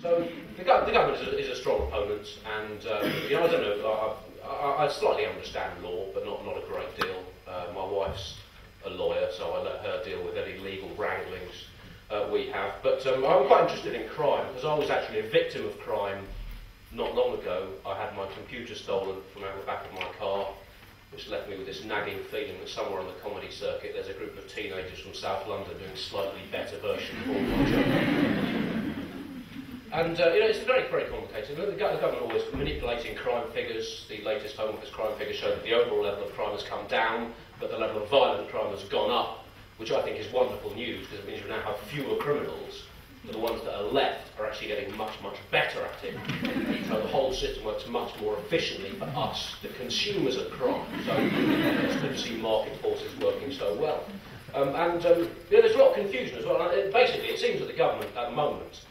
So the government is a strong opponent, and you know, I don't know. I slightly understand law, but not a great deal. My wife's a lawyer, so I let her deal with any legal wranglings we have. But I'm quite interested in crime, because I was actually a victim of crime not long ago. I had my computer stolen from out the back of my car, which left me with this nagging feeling that somewhere on the comedy circuit there's a group of teenagers from South London doing slightly better versions of all my jokes. And you know, it's very, very complicated. The government always manipulating crime figures. The latest Home Office crime figures show that the overall level of crime has come down, but the level of violent crime has gone up, which I think is wonderful news, because it means we now have fewer criminals, but the ones that are left are actually getting much, much better at it. So the whole system works much more efficiently for us, the consumers of crime. So it's good to see market forces working so well. You know, there's a lot of confusion as well. Basically, it seems that the government at the moment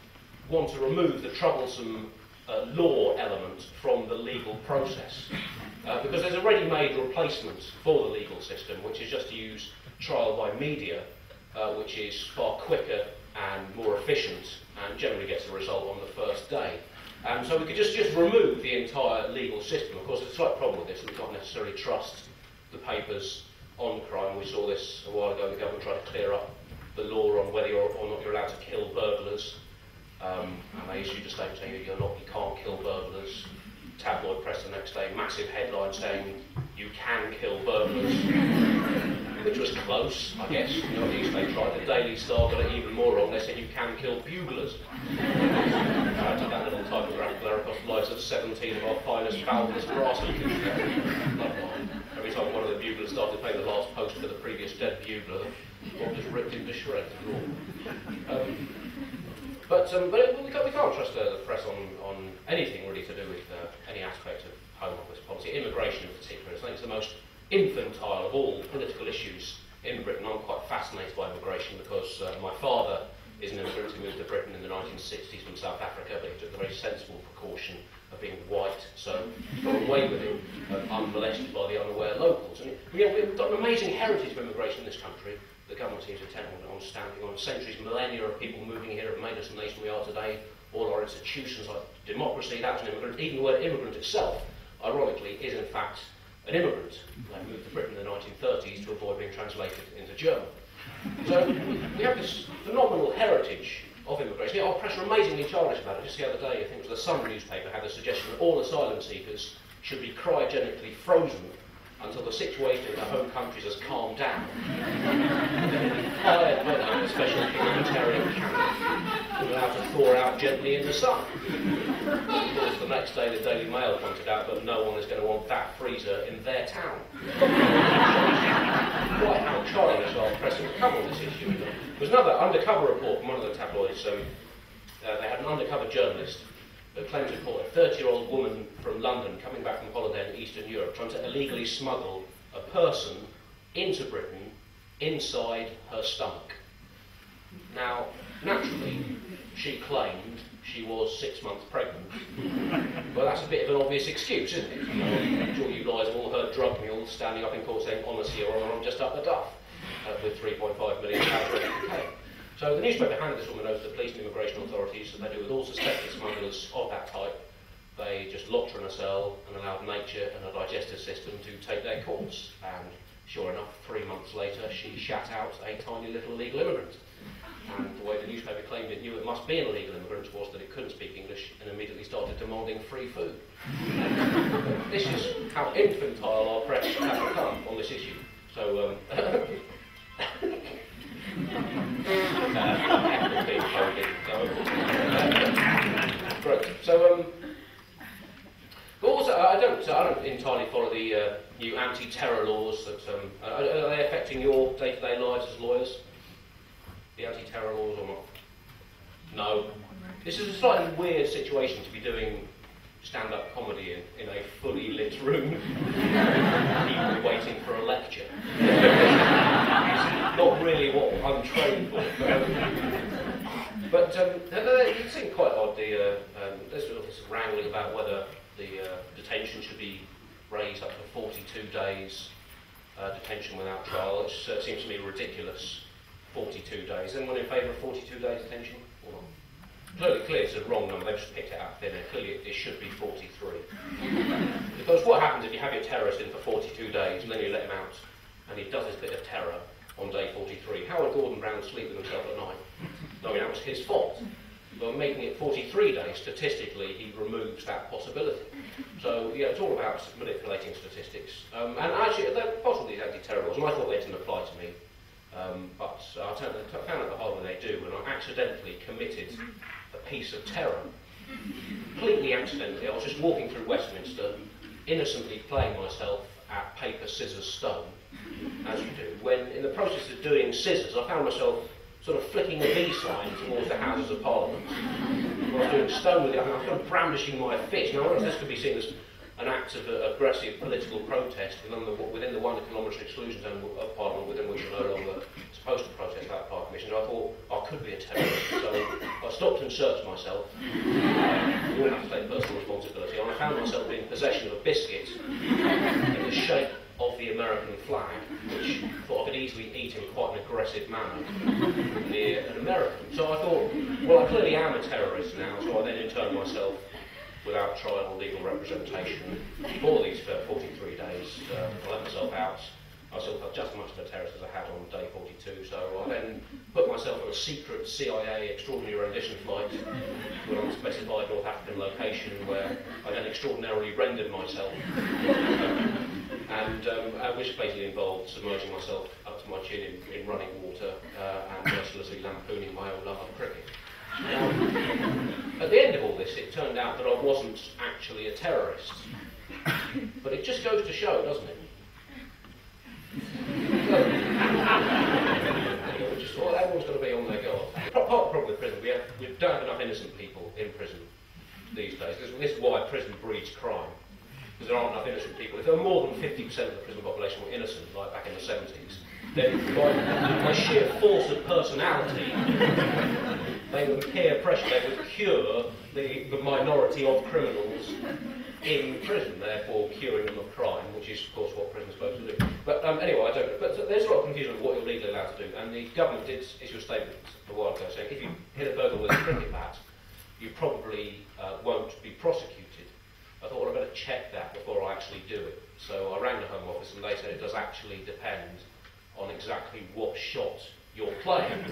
want to remove the troublesome law element from the legal process. Because there's a ready-made replacement for the legal system, which is just to use trial by media, which is far quicker and more efficient, and generally gets a result on the first day. So we could just remove the entire legal system. Of course, there's a slight problem with this, we can't necessarily trust the papers on crime. We saw this a while ago. The government tried to clear up the law on whether or not you're allowed to kill burglars. And they issued a statement saying you can't kill burglars. Tabloid press the next day, massive headline saying you can kill burglars, which was close, I guess. You know, at least they tried. The Daily Star got it even more wrong. They said you can kill buglers. I took that little typographical error across the lives of 17 of our finest, foulest brass eaters. Every time one of the buglers started playing the last post for the previous dead bugler, one just ripped into shreds. But we can't trust the press on anything really to do with any aspect of Home Office policy. Immigration in particular, I think it's the most infantile of all political issues in Britain. I'm quite fascinated by immigration because my father is an immigrant who moved to Britain in the 1960s from South Africa, but he took the very sensible precaution of being white, so got away with it, unmolested by the unaware locals. And we've got an amazing heritage of immigration in this country. The government seems intent on stamping on centuries, millennia of people moving here have made us the nation we are today. All our institutions like democracy, that was an immigrant. Even the word immigrant itself, ironically, is in fact an immigrant. They moved to Britain in the 1930s to avoid being translated into German. So we have this phenomenal heritage of immigration. Our press are amazingly childish about it. Just the other day, I think it was the Sun newspaper had a suggestion that all asylum seekers should be cryogenically frozen until the situation in their home countries has calmed down. Fired by a special humanitarian camp and allowed to thaw out gently in the sun. Of course, the next day the Daily Mail pointed out that no one is going to want that freezer in their town. Quite how childish our press have become on this issue. There was another undercover report from one of the tabloids. They had an undercover journalist that claimed to caught a 30-year-old woman from London coming back from holiday in Eastern Europe trying to illegally smuggle a person into Britain inside her stomach. Now, naturally, she claimed she was 6 months pregnant. Well, that's a bit of an obvious excuse, isn't it? I'm sure you guys have all heard drug mules standing up in court saying, honestly, Your Honour, I'm just up the duff, with £3.5 million ready to pay. So the newspaper handed this woman over to the police and immigration authorities, as they do with all suspected smugglers of that type. They just locked her in a cell and allowed nature and her digestive system to take their course. And sure enough, 3 months later, she shat out a tiny little illegal immigrant. And the way the newspaper claimed it knew it must be an illegal immigrant was that it couldn't speak English and immediately started demanding free food. This is how infantile our press have become on this issue. So, Great. So, but also, I don't entirely follow the new anti-terror laws that are they affecting your day-to-day lives as lawyers? The anti-terror laws or not? No. This is a slightly weird situation to be doing stand-up comedy in a fully lit room, people waiting for a lecture. Not really what I'm trained for. But it seemed quite odd. There's sort of this wrangling about whether the detention should be raised up to 42 days detention without trial. It seems to me ridiculous. 42 days. Anyone in favour of 42 days detention or not? clearly it's a wrong number, they've just picked it out of thin air. Clearly it should be 43. Because what happens if you have your terrorist in for 42 days and then you let him out and he does his bit of terror on day 43? How would Gordon Brown sleep with himself at night? I mean, that was his fault. But making it 43 days, statistically, he removes that possibility. So, yeah, it's all about manipulating statistics. And actually, they're possibly anti-terror laws, and I thought they didn't apply to me. But I found out the hard way they do, and I accidentally committed a piece of terror. Completely accidentally. I was just walking through Westminster, innocently playing myself at paper, scissors, stone, as you do, when in the process of doing scissors, I found myself sort of flicking a V sign towards the Houses of Parliament. I was doing stone with it, I was kind of brandishing my fist. Now, this could be seen as an act of aggressive political protest within the 1 kilometre exclusion zone of Parliament, within which you're no longer supposed to protest without prior permission. I thought I could be a terrorist, so I stopped and searched myself. You all have to take personal responsibility, and I found myself in possession of a biscuit in the shape of the American flag, which I thought I could easily eat in quite an aggressive manner near an American. So I thought, well, I clearly am a terrorist now, so I then interned myself without trial or legal representation for these 43 days. I let myself out. I still felt just as much of a terrorist as I had on day 42, so I then put myself on a secret CIA extraordinary rendition flight to an unspecified North African location where I then extraordinarily rendered myself, and which basically involved submerging myself up to my chin in running water and mercilessly lampooning my own love of cricket. At the end of all this, it turned out that I wasn't actually a terrorist. But it just goes to show, doesn't it? Everyone's got to be on their guard. Part of the problem with prison, we don't have enough innocent people in prison these days. This is why prison breeds crime. Because there aren't enough innocent people. If there were more than 50% of the prison population were innocent, like back in the 70s, then by sheer force of personality, they would peer pressure, they would cure the minority of criminals in prison, therefore curing them of crime, which is, of course, what prison's supposed to do. But anyway, but there's a lot of confusion of what you're legally allowed to do, and the government did issue a statement a while ago saying if you hit a burglar with a cricket bat, you probably won't be prosecuted. I thought, well, I better check that before I actually do it. So I rang the Home Office, and they said it does actually depend on exactly what shot you're playing.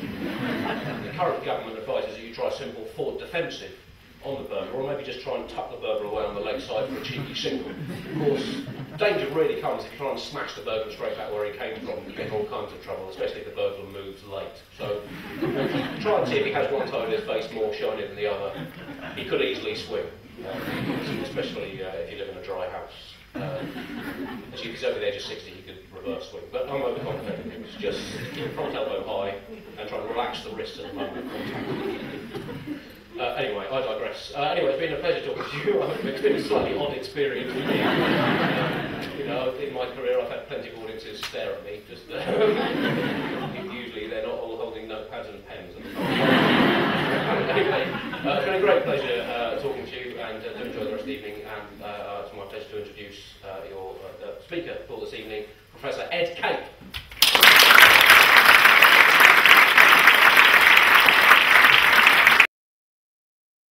The current government advises that you try a simple forward defensive on the burglar, or maybe just try and tuck the burglar away on the leg side for a cheeky single. Of course, danger really comes if you try and smash the burglar straight back where he came from. You get all kinds of trouble, especially if the burglar moves late. So try and see if he has one side of his face more shiny than the other. He could easily swim, especially if you live in a dry house. As if he's over the age of 60, he could reverse swing. But I'm overconfident. It was just front elbow high and try and relax the wrist at the moment of contact. Anyway, I digress. Anyway, it's been a pleasure talking to you. It's been a slightly odd experience for me. You know, in my career I've had plenty of audiences stare at me. Just usually they're not all holding notepads and pens. Anyway, it's been a great pleasure talking to you, and do enjoy the rest of the evening. And it's my pleasure to introduce your speaker for this evening, Professor Ed Cape.